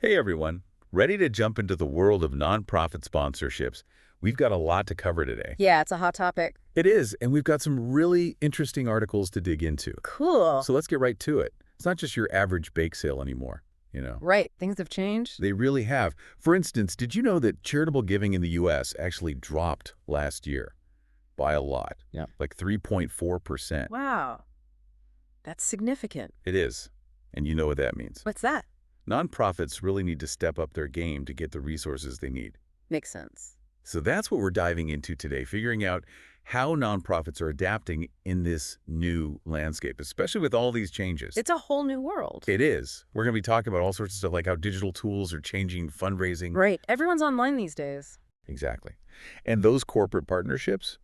Hey everyone, ready to jump into the world of nonprofit sponsorships? We've got a lot to cover today. Yeah, it's a hot topic. It is, and we've got some really interesting articles to dig into. Cool. So let's get right to it. It's not just your average bake sale anymore. Right. Things have changed. They really have. For instance, did you know that charitable giving in the U.S. actually dropped last year by a lot? Yeah. Like 3.4%. Wow. That's significant. It is, and you know what that means. What's that? Nonprofits really need to step up their game to get the resources they need. Makes sense. So that's what we're diving into today, figuring out how nonprofits are adapting in this new landscape, especially with all these changes. It's a whole new world. It is. We're going to be talking about all sorts of stuff like how digital tools are changing fundraising. Right. Everyone's online these days. Exactly. And those corporate partnerships,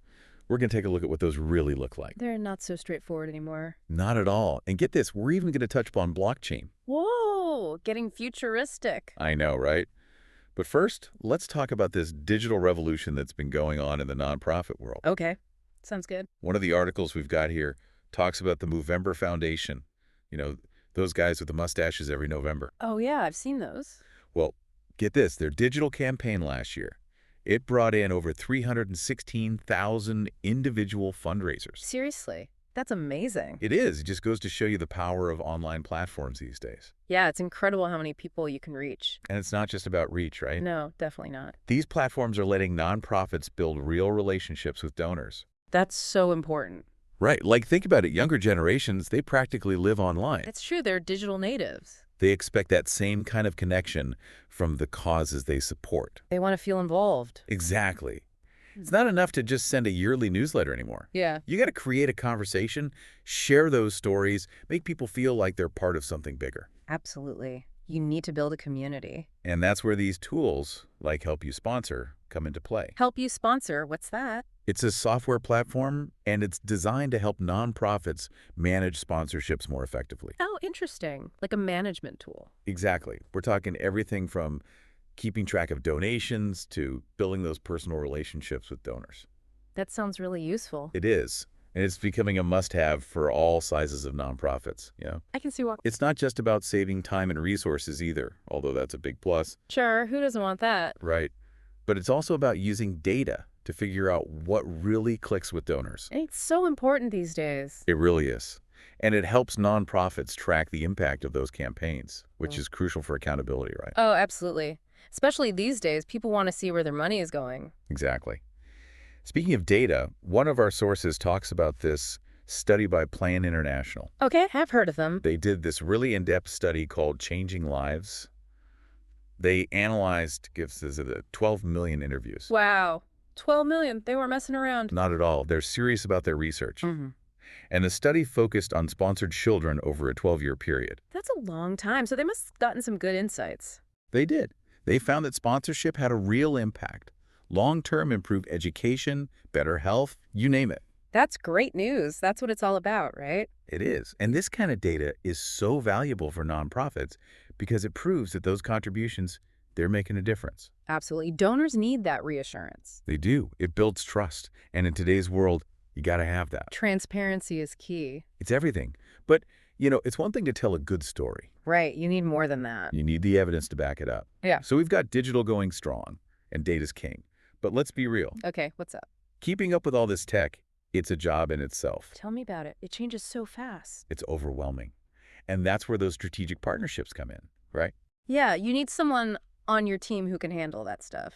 we're going to take a look at what those really look like. They're not so straightforward anymore. Not at all. And get this, we're even going to touch upon blockchain. Whoa, getting futuristic. I know, right? But first, let's talk about this digital revolution that's been going on in the nonprofit world. Okay. Sounds good. One of the articles we've got here talks about the Movember Foundation. You know, those guys with the mustaches every November. Oh, yeah, I've seen those. Well, get this, their digital campaign last year, it brought in over 316,000 individual fundraisers. Seriously. That's amazing. It is. It just goes to show you the power of online platforms these days. Yeah, it's incredible how many people you can reach. And it's not just about reach, right? No, definitely not. These platforms are letting nonprofits build real relationships with donors. That's so important. Right. Like, think about it. Younger generations, they practically live online. It's true. They're digital natives. They expect that same kind of connection from the causes they support. They want to feel involved. Exactly. It's not enough to just send a yearly newsletter anymore. Yeah. You got to create a conversation, share those stories, make people feel like they're part of something bigger. Absolutely. You need to build a community. And that's where these tools, like Help You Sponsor, come into play. Help You Sponsor, what's that? It's a software platform, and it's designed to help nonprofits manage sponsorships more effectively. Oh, interesting. Like a management tool. Exactly. We're talking everything from keeping track of donations to building those personal relationships with donors. That sounds really useful. It is. And it's becoming a must-have for all sizes of nonprofits. I can see why. It's not just about saving time and resources either, although that's a big plus. Sure, who doesn't want that? Right. But it's also about using data to figure out what really clicks with donors. It's so important these days. It really is. And it helps nonprofits track the impact of those campaigns, which is crucial for accountability, right? Oh, absolutely. Especially these days, people want to see where their money is going. Exactly. Speaking of data, one of our sources talks about this study by Plan International. Okay, I've heard of them. They did this really in-depth study called Changing Lives. They analyzed, 12 million interviews. Wow. 12 million. They weren't messing around. Not at all. They're serious about their research. Mm-hmm. And the study focused on sponsored children over a 12-year period. That's a long time, so they must have gotten some good insights. They did. They found that sponsorship had a real impact. Long-term improved education, better health, you name it. That's great news. That's what it's all about, right? It is. And this kind of data is so valuable for nonprofits because it proves that those contributions, they're making a difference. Absolutely. Donors need that reassurance. They do. It builds trust. And in today's world, you got to have that. Transparency is key. It's everything. But, it's one thing to tell a good story. Right. You need more than that. You need the evidence to back it up. Yeah. So we've got digital going strong, and data's king. But let's be real. Okay, what's up? Keeping up with all this tech, it's a job in itself. Tell me about it. It changes so fast. It's overwhelming. And that's where those strategic partnerships come in, right? Yeah, you need someone on your team who can handle that stuff.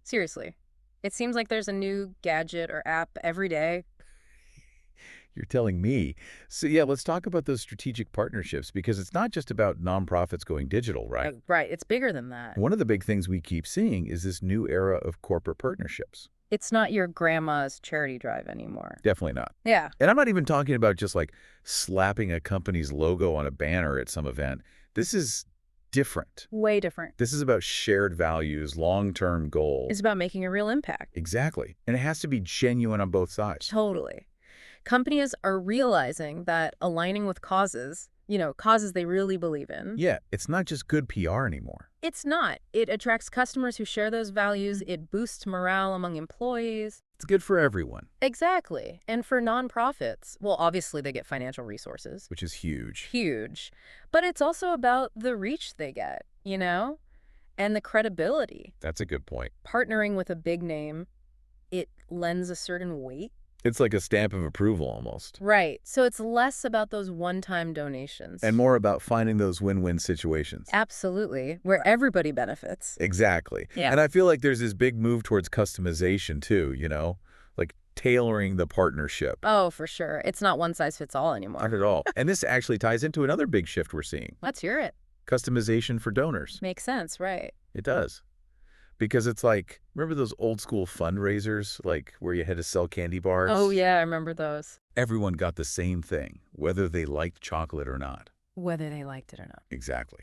Seriously. It seems like there's a new gadget or app every day. You're telling me. So yeah, let's talk about those strategic partnerships because it's not just about nonprofits going digital, right? Right, it's bigger than that. One of the big things we keep seeing is this new era of corporate partnerships. It's not your grandma's charity drive anymore. Definitely not. Yeah. And I'm not even talking about just like slapping a company's logo on a banner at some event. This is different. Way different. This is about shared values, long-term goals. It's about making a real impact. Exactly. And it has to be genuine on both sides. Totally. Companies are realizing that aligning with causes, causes they really believe in. Yeah, it's not just good PR anymore. It's not. It attracts customers who share those values. It boosts morale among employees. It's good for everyone. Exactly. And for nonprofits, well, obviously they get financial resources. Which is huge. Huge. But it's also about the reach they get, And the credibility. That's a good point. Partnering with a big name, it lends a certain weight. It's like a stamp of approval almost. Right. So it's less about those one-time donations. And more about finding those win-win situations. Absolutely. Where everybody benefits. Exactly. Yeah. And I feel like there's this big move towards customization too, like tailoring the partnership. Oh, for sure. It's not one size fits all anymore. Not at all. And this actually ties into another big shift we're seeing. Let's hear it. Customization for donors. Makes sense, right? It does. Because it's like, remember those old school fundraisers, like where you had to sell candy bars? Oh, yeah, I remember those. Everyone got the same thing, whether they liked chocolate or not. Whether they liked it or not. Exactly.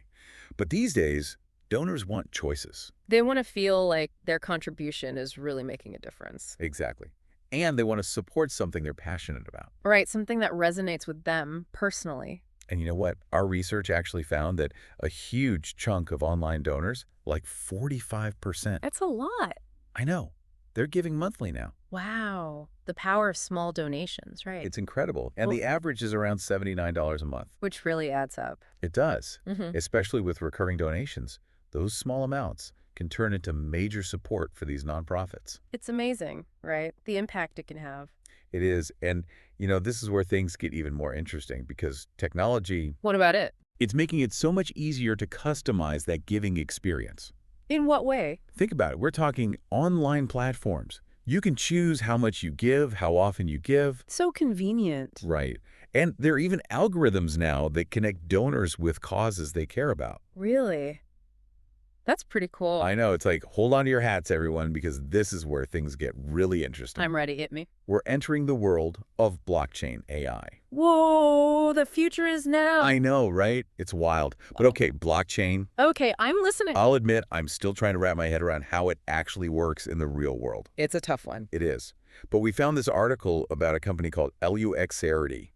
But these days, donors want choices. They want to feel like their contribution is really making a difference. Exactly. And they want to support something they're passionate about. Right, something that resonates with them personally. And you know what? Our research actually found that a huge chunk of online donors, like 45%. That's a lot. I know. They're giving monthly now. Wow. The power of small donations, right? It's incredible. And Well- the average is around $79 a month. Which really adds up. It does. Mm-hmm. Especially with recurring donations. Those small amounts can turn into major support for these nonprofits. It's amazing, right? The impact it can have. It is. And, this is where things get even more interesting because technology, What about it? it's making it so much easier to customize that giving experience. In what way? Think about it. We're talking online platforms. You can choose how much you give, how often you give. So convenient. Right. And there are even algorithms now that connect donors with causes they care about. Really? That's pretty cool. I know. It's like, hold on to your hats, everyone, because this is where things get really interesting. I'm ready. Hit me. We're entering the world of blockchain AI. Whoa, the future is now. I know, right? It's wild. But okay, blockchain. Okay, I'm listening. I'll admit, I'm still trying to wrap my head around how it actually works in the real world. It's a tough one. It is. But we found this article about a company called Luxarity.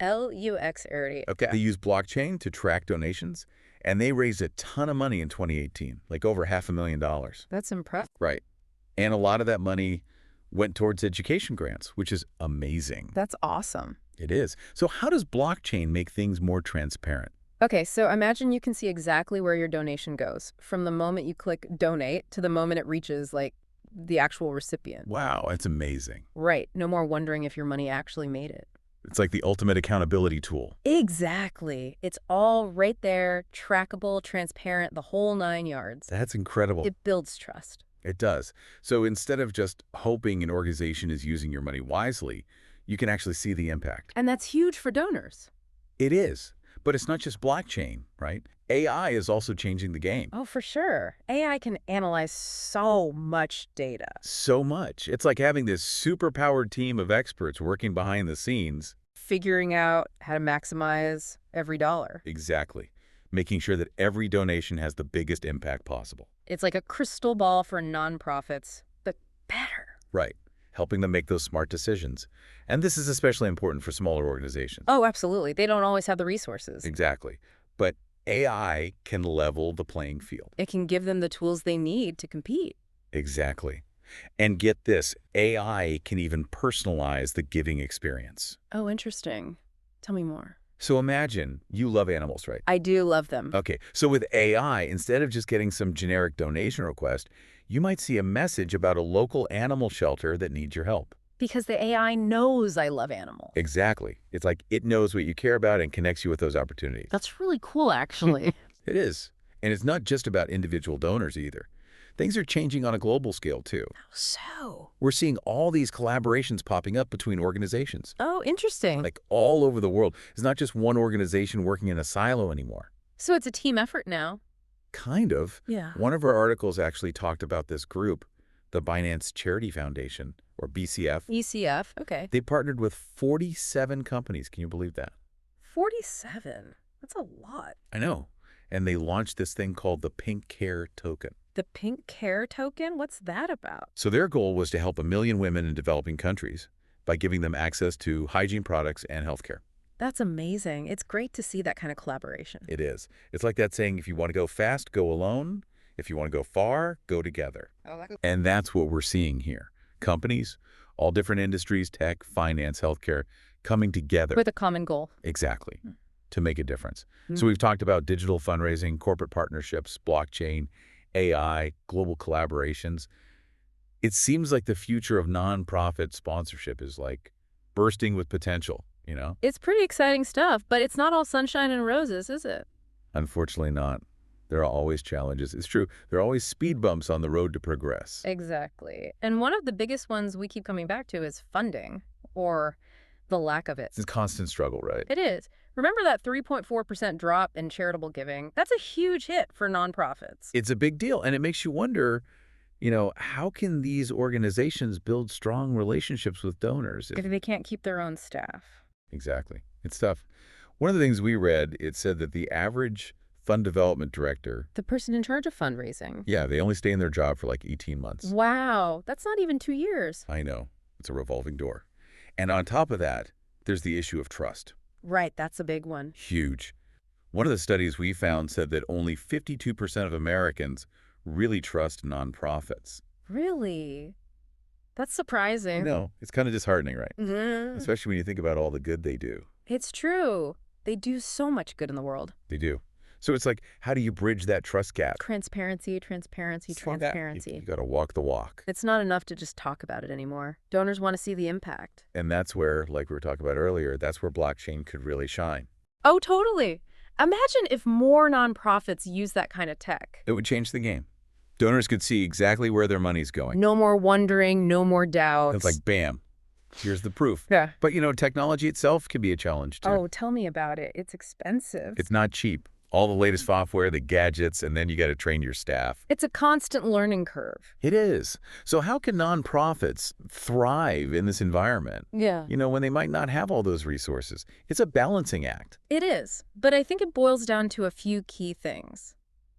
Luxarity. Okay. They use blockchain to track donations, and they raised a ton of money in 2018, like over $500,000. That's impressive. Right. And a lot of that money went towards education grants, which is amazing. That's awesome. It is. So how does blockchain make things more transparent? Okay, so imagine you can see exactly where your donation goes, from the moment you click donate to the moment it reaches, like, the actual recipient. Wow, that's amazing. Right. No more wondering if your money actually made it. It's like the ultimate accountability tool. Exactly. It's all right there, trackable, transparent, the whole 9 yards. That's incredible. It builds trust. It does. So instead of just hoping an organization is using your money wisely, you can actually see the impact. And that's huge for donors. It is. But it's not just blockchain, right? AI is also changing the game. Oh, for sure. AI can analyze so much data. So much. It's like having this super-powered team of experts working behind the scenes. Figuring out how to maximize every dollar. Exactly. Making sure that every donation has the biggest impact possible. It's like a crystal ball for nonprofits, but better. Right. Helping them make those smart decisions. And this is especially important for smaller organizations. Oh, absolutely. They don't always have the resources. Exactly. But AI can level the playing field. It can give them the tools they need to compete. Exactly. And get this, AI can even personalize the giving experience. Oh, interesting. Tell me more. So imagine you love animals, right? I do love them. Okay, so with AI, instead of just getting some generic donation request, you might see a message about a local animal shelter that needs your help. Because the AI knows I love animals. Exactly. It's like it knows what you care about and connects you with those opportunities. That's really cool, actually. It is. And it's not just about individual donors either. Things are changing on a global scale, too. So? We're seeing all these collaborations popping up between organizations. Oh, interesting. Like all over the world. It's not just one organization working in a silo anymore. So it's a team effort now. Kind of. Yeah. One of our articles actually talked about this group, the Binance Charity Foundation, or BCF. ECF, okay. They partnered with 47 companies. Can you believe that? 47. That's a lot. I know. And they launched this thing called the Pink Care Token. The Pink Care Token? What's that about? So their goal was to help 1 million women in developing countries by giving them access to hygiene products and healthcare. That's amazing. It's great to see that kind of collaboration. It is. It's like that saying, if you want to go fast, go alone. If you want to go far, go together. And that's what we're seeing here. Companies, all different industries, tech, finance, healthcare, coming together. With a common goal. Exactly. To make a difference. So we've talked about digital fundraising, corporate partnerships, blockchain, AI, global collaborations. It seems like the future of nonprofit sponsorship is like bursting with potential, you know? It's pretty exciting stuff, but it's not all sunshine and roses, is it? Unfortunately not. There are always challenges. It's true. There are always speed bumps on the road to progress. Exactly. And one of the biggest ones we keep coming back to is funding, or the lack of it. It's a constant struggle, right? It is. Remember that 3.4% drop in charitable giving? That's a huge hit for nonprofits. It's a big deal, and it makes you wonder, how can these organizations build strong relationships with donors? If they can't keep their own staff. Exactly. It's tough. One of the things we read, it said that the average fund development director, The person in charge of fundraising. yeah, they only stay in their job for like 18 months. Wow, that's not even 2 years. I know. It's a revolving door. And on top of that, there's the issue of trust. Right, that's a big one. Huge. One of the studies we found said that only 52% of Americans really trust nonprofits. Really? That's surprising. It's kind of disheartening, right? Mhm. Especially when you think about all the good they do. It's true. They do so much good in the world. They do. So it's like, how do you bridge that trust gap? Transparency, transparency, It's like that. transparency. You got to walk the walk. It's not enough to just talk about it anymore. Donors want to see the impact. And that's where, like we were talking about earlier, that's where blockchain could really shine. Oh, totally. Imagine if more nonprofits use that kind of tech. It would change the game. Donors could see exactly where their money's going. No more wondering, no more doubts. It's like, bam, here's the proof. Yeah. But, technology itself can be a challenge, too. Oh, tell me about it. It's expensive. It's not cheap. All the latest software, the gadgets, and then you got to train your staff. It's a constant learning curve. It is. So how can nonprofits thrive in this environment? Yeah. When they might not have all those resources. It's a balancing act. It is. But I think it boils down to a few key things.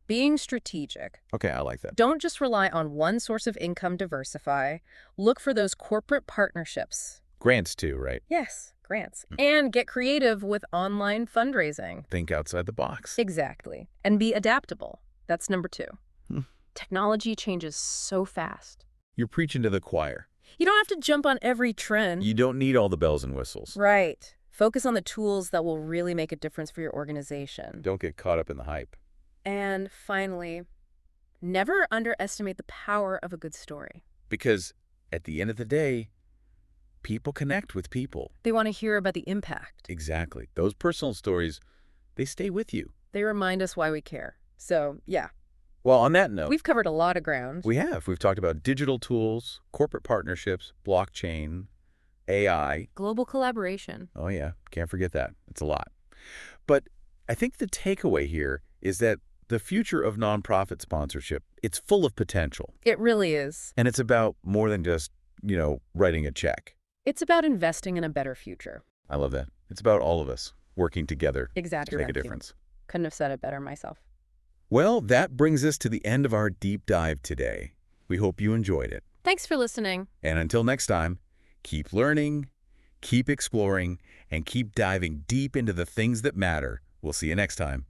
Being strategic. Okay, I like that. Don't just rely on one source of income, diversify. Look for those corporate partnerships. Grants, too, right? Yes, grants. And get creative with online fundraising. Think outside the box. Exactly. And be adaptable. That's number 2. Hmm. Technology changes so fast. You're preaching to the choir. You don't have to jump on every trend. You don't need all the bells and whistles. Right. Focus on the tools that will really make a difference for your organization. Don't get caught up in the hype. And finally, never underestimate the power of a good story. Because at the end of the day, people connect with people. They want to hear about the impact. Exactly. Those personal stories, they stay with you. They remind us why we care. So, yeah, Well, on that note, we've covered a lot of ground. we have. We've talked about digital tools, corporate partnerships, blockchain, AI. Global collaboration. Oh, yeah. Can't forget that. It's a lot. But I think the takeaway here is that the future of nonprofit sponsorship, it's full of potential. It really is. And it's about more than just, writing a check. It's about investing in a better future. I love that. It's about all of us working together Exactly. to make a Thank you. difference. Couldn't have said it better myself. Well, that brings us to the end of our deep dive today. We hope you enjoyed it. Thanks for listening. And until next time, keep learning, keep exploring, and keep diving deep into the things that matter. We'll see you next time.